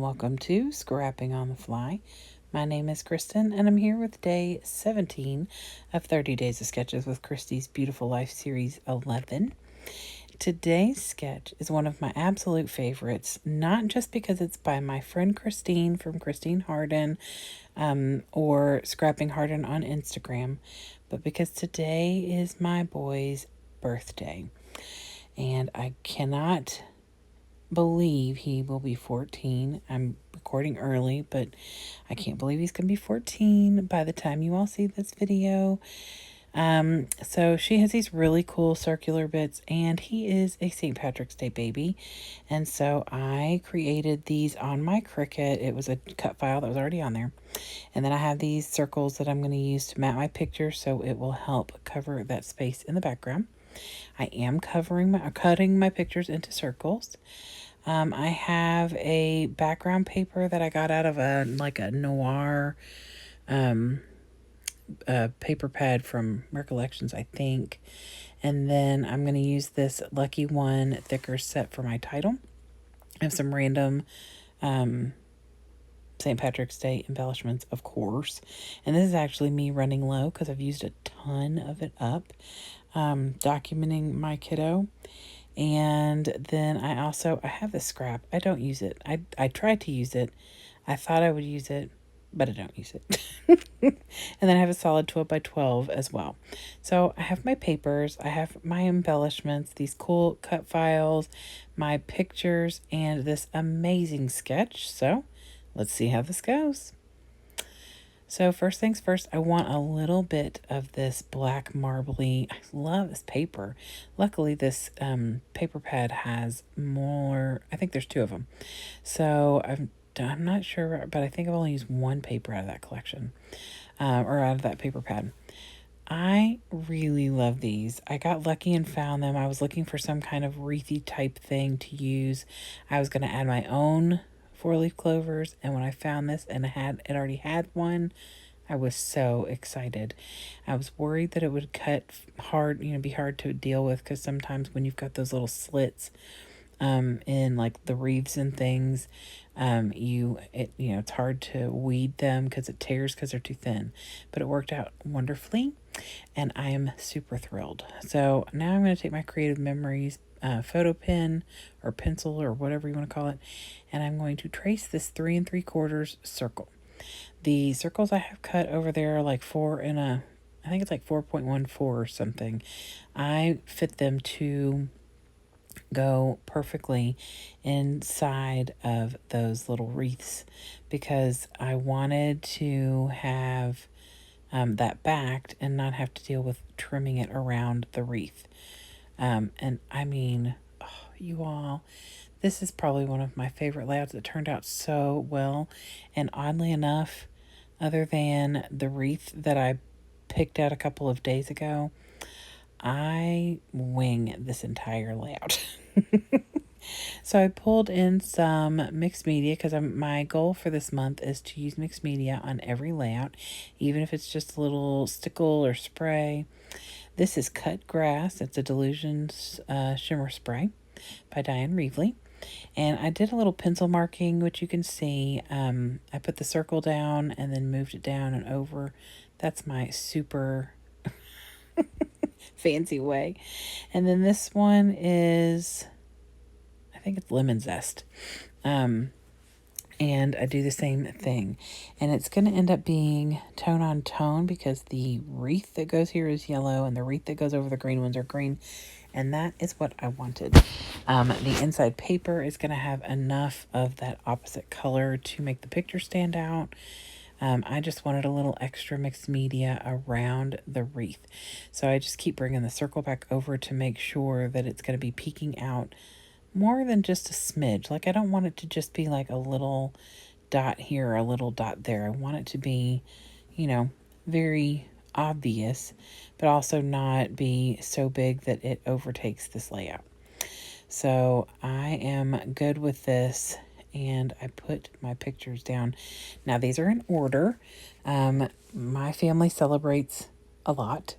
welcome to Scrapping on the Fly. My name is Kristen, and I'm here with day 17 of 30 Days of Sketches with Kristy's Beautiful Life Series 11. Today's sketch is one of my absolute favorites, not just because it's by my friend Christine from Christine Harden or Scrapping Harden on Instagram, but because today is my boy's birthday. And I cannot believe he will be 14. I'm recording early, but I can't believe he's going to be 14 by the time you all see this video. So she has these really cool circular bits, and he is a St. Patrick's Day baby. And so I created these on my Cricut. It was a cut file that was already on there. And then I have these circles that I'm going to use to map my picture, so it will help cover that space in the background. I am cutting my pictures into circles. I have a background paper that I got out of a noir paper pad from Recollections, I think. And then I'm going to use this Lucky One thicker set for my title. I have some random St. Patrick's Day embellishments, of course. And this is actually me running low because I've used a ton of it up, documenting my kiddo. And then I have this scrap. I don't use it. I tried to use it. I thought I would use it, but I don't use it. And then I have a solid 12 by 12 as well. So I have my papers. I have my embellishments, these cool cut files, my pictures, and this amazing sketch. So let's see how this goes. So first things first, I want a little bit of this black marbly. I love this paper. Luckily, this paper pad has more. I think there's two of them. So I'm not sure, but I think I've only used one paper out of that collection, or out of that paper pad. I really love these. I got lucky and found them. I was looking for some kind of wreathy type thing to use. I was going to add my own 4-leaf clovers, and when I found this and it already had one, I was so excited. I was worried that it would cut hard, be hard to deal with, because sometimes when you've got those little slits in like the wreaths and things, it's hard to weed them because it tears because they're too thin. But it worked out wonderfully, and I am super thrilled. So now I'm going to take my Creative Memories photo pen or pencil or whatever you want to call it, and I'm going to trace this 3 3/4 circle. The circles I have cut over there are like I think it's like 4.14 or something. I fit them to go perfectly inside of those little wreaths because I wanted to have that backed and not have to deal with trimming it around the wreath. And I mean, you all, this is probably one of my favorite layouts. It turned out so well. And oddly enough, other than the wreath that I picked out a couple of days ago, I wing this entire layout. So I pulled in some mixed media because my goal for this month is to use mixed media on every layout, even if it's just a little stickle or spray. This is Cut Grass. It's a Delusions shimmer spray by Diane Reevely. And I did a little pencil marking, which you can see. I put the circle down and then moved it down and over. That's my super fancy way. And then this one is, I think it's Lemon Zest. And I do the same thing. And it's going to end up being tone on tone because the wreath that goes here is yellow and the wreath that goes over the green ones are green. And that is what I wanted. The inside paper is going to have enough of that opposite color to make the picture stand out. I just wanted a little extra mixed media around the wreath. So I just keep bringing the circle back over to make sure that it's going to be peeking out more than just a smidge. Like, I don't want it to just be like a little dot here, a little dot there. I want it to be, very obvious, but also not be so big that it overtakes this layout. So I am good with this, and I put my pictures down. Now, these are in order. My family celebrates a lot.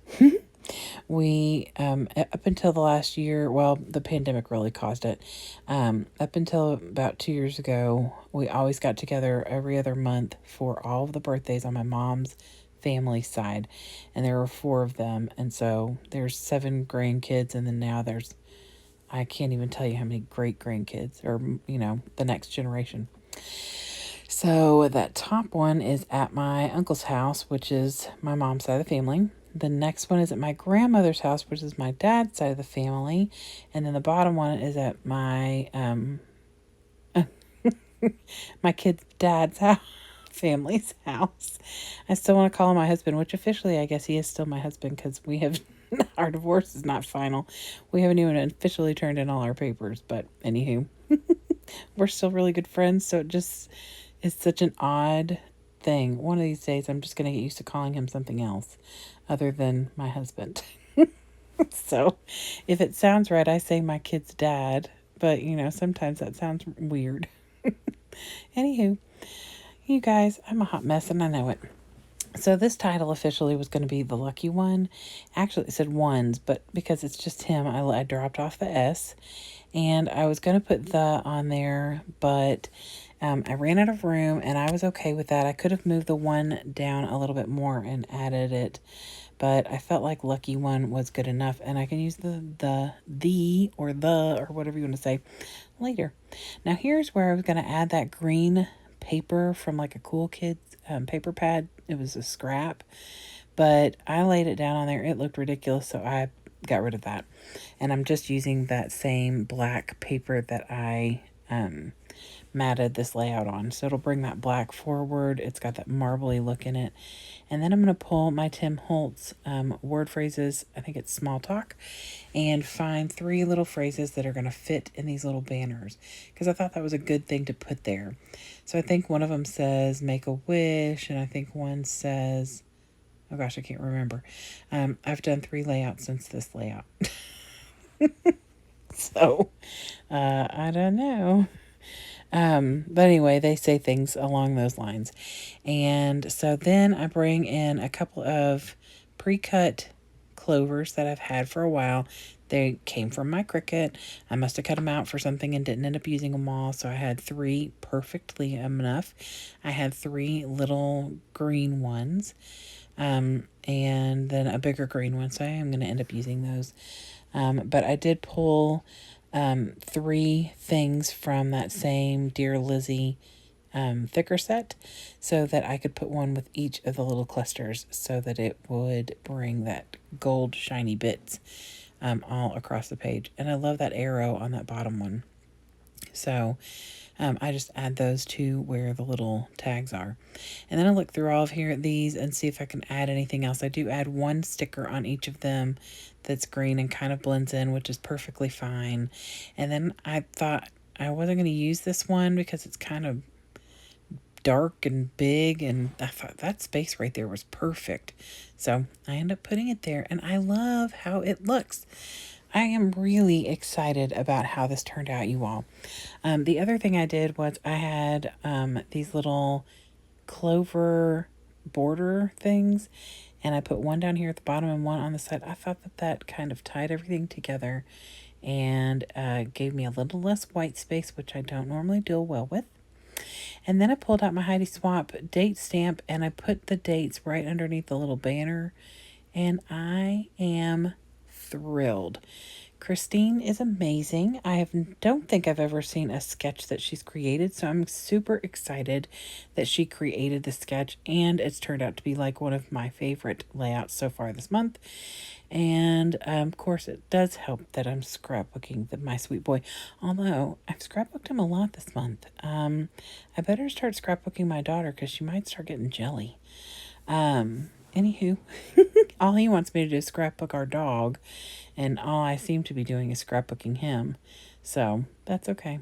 We, up until the last year, well, the pandemic really caused it. Up until about 2 years ago, We always got together every other month for all of the birthdays on my mom's family side, and there were 4 of them, and so there's 7 grandkids, and then now there's, I can't even tell you how many great grandkids, or the next generation. So that top one is at my uncle's house, which is my mom's side of the family. The next one is at my grandmother's house, which is my dad's side of the family. And then the bottom one is at my my kid's dad's house, family's house. I still want to call him my husband, which officially I guess he is still my husband because we have our divorce is not final. We haven't even officially turned in all our papers, but anywho, we're still really good friends. So it just is such an odd thing. One of these days, I'm just going to get used to calling him something else other than my husband. So if it sounds right, I say my kid's dad, but sometimes that sounds weird. Anywho, you guys, I'm a hot mess and I know it. So this title officially was going to be The Lucky One. Actually, it said ones, but because it's just him, I dropped off the S. And I was going to put the on there, but I ran out of room, and I was okay with that. I could have moved the one down a little bit more and added it, but I felt like Lucky One was good enough, and I can use the or whatever you want to say later. Now here's where I was going to add that green paper from like a Cool Kids paper pad. It was a scrap, but I laid it down on there. It looked ridiculous, so I got rid of that. And I'm just using that same black paper that I matted this layout on. So it'll bring that black forward. It's got that marbly look in it. And then I'm going to pull my Tim Holtz word phrases, I think it's small talk, and find 3 little phrases that are going to fit in these little banners, because I thought that was a good thing to put there. So I think one of them says make a wish, and I think one says, oh gosh, I can't remember. I've done 3 layouts since this layout. So I don't know. But anyway, they say things along those lines. And so then I bring in a couple of pre-cut clovers that I've had for a while. They came from my Cricut. I must have cut them out for something and didn't end up using them all. So I had 3 perfectly enough. I had 3 little green ones. And then a bigger green one. So I am going to end up using those. But I did pull 3 things from that same Dear Lizzie thicker set so that I could put one with each of the little clusters so that it would bring that gold shiny bits all across the page. And I love that arrow on that bottom one. So I just add those to where the little tags are. And then I look through all of here at these and see if I can add anything else. I do add 1 sticker on each of them that's green and kind of blends in, which is perfectly fine. And then I thought I wasn't going to use this one because it's kind of dark and big, and I thought that space right there was perfect. So I end up putting it there, and I love how it looks. I am really excited about how this turned out, you all. The other thing I did was I had these little clover border things, and I put one down here at the bottom and one on the side. I thought that kind of tied everything together and gave me a little less white space, which I don't normally deal well with. And then I pulled out my Heidi Swapp date stamp, and I put the dates right underneath the little banner, and I am thrilled. Christine is amazing. Don't think I've ever seen a sketch that she's created, so I'm super excited that she created the sketch, and it's turned out to be like one of my favorite layouts so far this month. And of course, it does help that I'm scrapbooking my sweet boy, although I've scrapbooked him a lot this month. I better start scrapbooking my daughter because she might start getting jelly. Anywho, all he wants me to do is scrapbook our dog, and all I seem to be doing is scrapbooking him. So that's okay.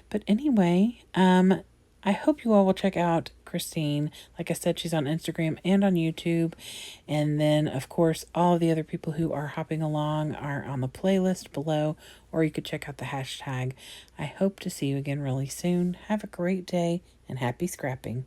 But anyway, I hope you all will check out Christine. Like I said, she's on Instagram and on YouTube. And then, of course, all of the other people who are hopping along are on the playlist below, or you could check out the hashtag. I hope to see you again really soon. Have a great day and happy scrapping.